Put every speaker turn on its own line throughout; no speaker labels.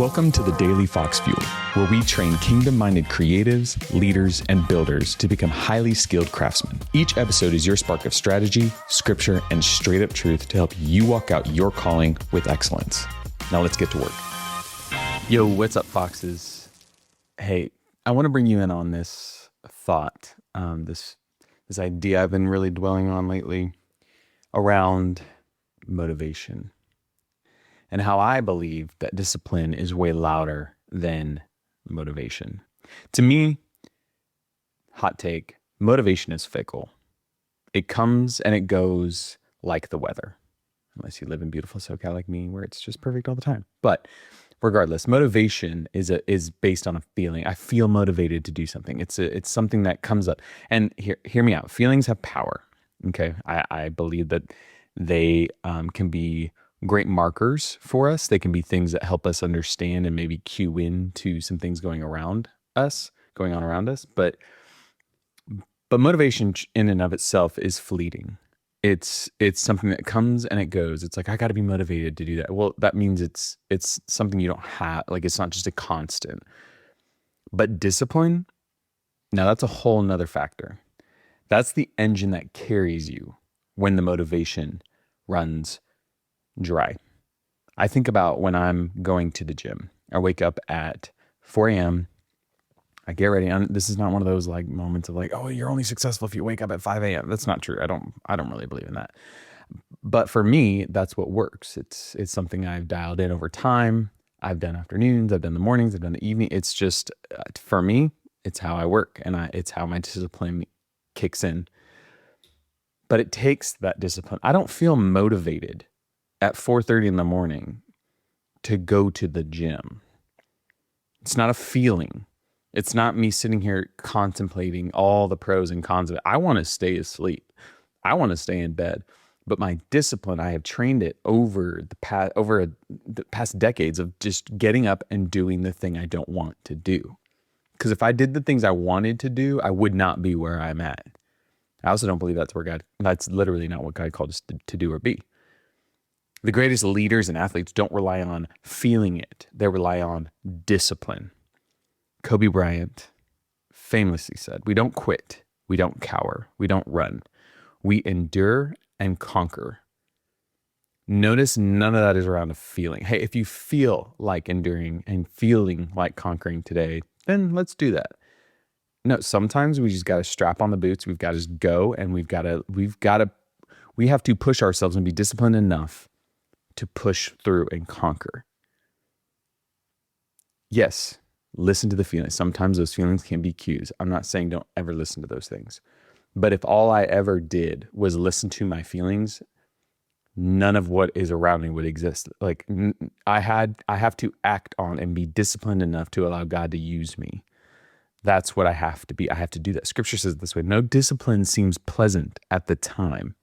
Welcome to the Daily Fox Fuel, where we train kingdom-minded creatives, leaders, and builders to become highly skilled craftsmen. Each episode is your spark of strategy, scripture, and straight-up truth to help you walk out your calling with excellence. Now let's get to work. Yo, what's up, Foxes? Hey, I want to bring you in on this thought, this idea I've been really dwelling on lately around motivation. And how I believe that discipline is way louder than motivation. To me, hot take, motivation is fickle. It comes and it goes like the weather. Unless you live in beautiful SoCal like me, where it's just perfect all the time. But regardless, motivation is based on a feeling. I feel motivated to do something. It's something that comes up. And hear me out. Feelings have power. Okay, I believe that they can be great markers for us. They can be things that help us understand and maybe cue in to some things going on around us. But motivation in and of itself is fleeting. It's something that comes and it goes. It's like, I got to be motivated to do that. Well, that means it's something you don't have. Like, it's not just a constant. But discipline, now that's a whole nother factor. That's the engine that carries you when the motivation runs dry. I think about when I'm going to the gym. I wake up at 4 a.m. I get ready. This is not one of those like moments of like, oh, you're only successful if you wake up at 5 a.m. That's not true. I don't really believe in that. But for me, that's what works. It's something I've dialed in over time. I've done afternoons, I've done the mornings, I've done the evening. It's just for me, it's how I work, and it's how my discipline kicks in. But it takes that discipline. I don't feel motivated at 4:30 in the morning to go to the gym. It's not a feeling. It's not me sitting here contemplating all the pros and cons of it. I want to stay asleep. I want to stay in bed. But my discipline, I have trained it over the past decades of just getting up and doing the thing I don't want to do. Because if I did the things I wanted to do, I would not be where I'm at. I also don't believe that's literally not what God called us to do or be. The greatest leaders and athletes don't rely on feeling it. They rely on discipline. Kobe Bryant famously said, we don't quit, we don't cower, we don't run. We endure and conquer. Notice none of that is around a feeling. Hey, if you feel like enduring and feeling like conquering today, then let's do that. No, sometimes we just got to strap on the boots. We've got to just go, and we have to push ourselves and be disciplined enough to push through and conquer. Yes, listen to the feelings. Sometimes those feelings can be cues. I'm not saying don't ever listen to those things. But if all I ever did was listen to my feelings, none of what is around me would exist. Like I have to act on and be disciplined enough to allow God to use me. That's what I have to be. I have to do that. Scripture says it this way: no discipline seems pleasant at the time,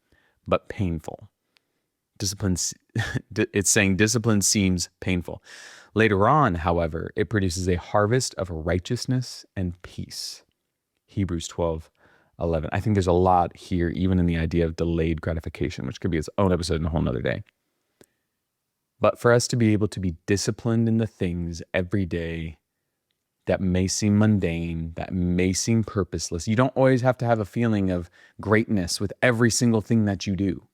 but painful. It's saying discipline seems painful. Later on, however, it produces a harvest of righteousness and peace. Hebrews 12:11. I think there's a lot here, even in the idea of delayed gratification, which could be its own episode in a whole nother day. But for us to be able to be disciplined in the things every day that may seem mundane, that may seem purposeless, you don't always have to have a feeling of greatness with every single thing that you do.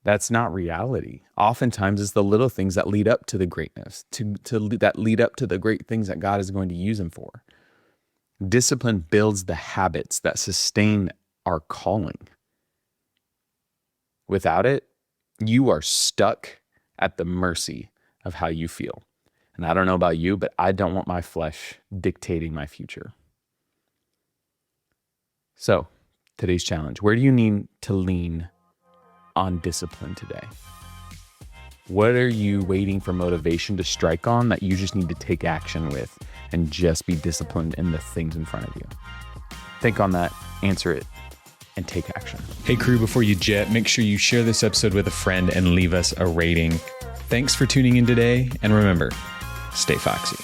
That's not reality. Oftentimes, it's the little things that lead up to the greatness, that lead up to the great things that God is going to use them for. Discipline builds the habits that sustain our calling. Without it, you are stuck at the mercy of how you feel. And I don't know about you, but I don't want my flesh dictating my future. So, today's challenge: where do you need to lean on discipline today? What are you waiting for motivation to strike on that you just need to take action with and just be disciplined in the things in front of you? Think on that, answer it, and take action. Hey crew, before you jet, make sure you share this episode with a friend and leave us a rating. Thanks for tuning in today, and remember, stay foxy.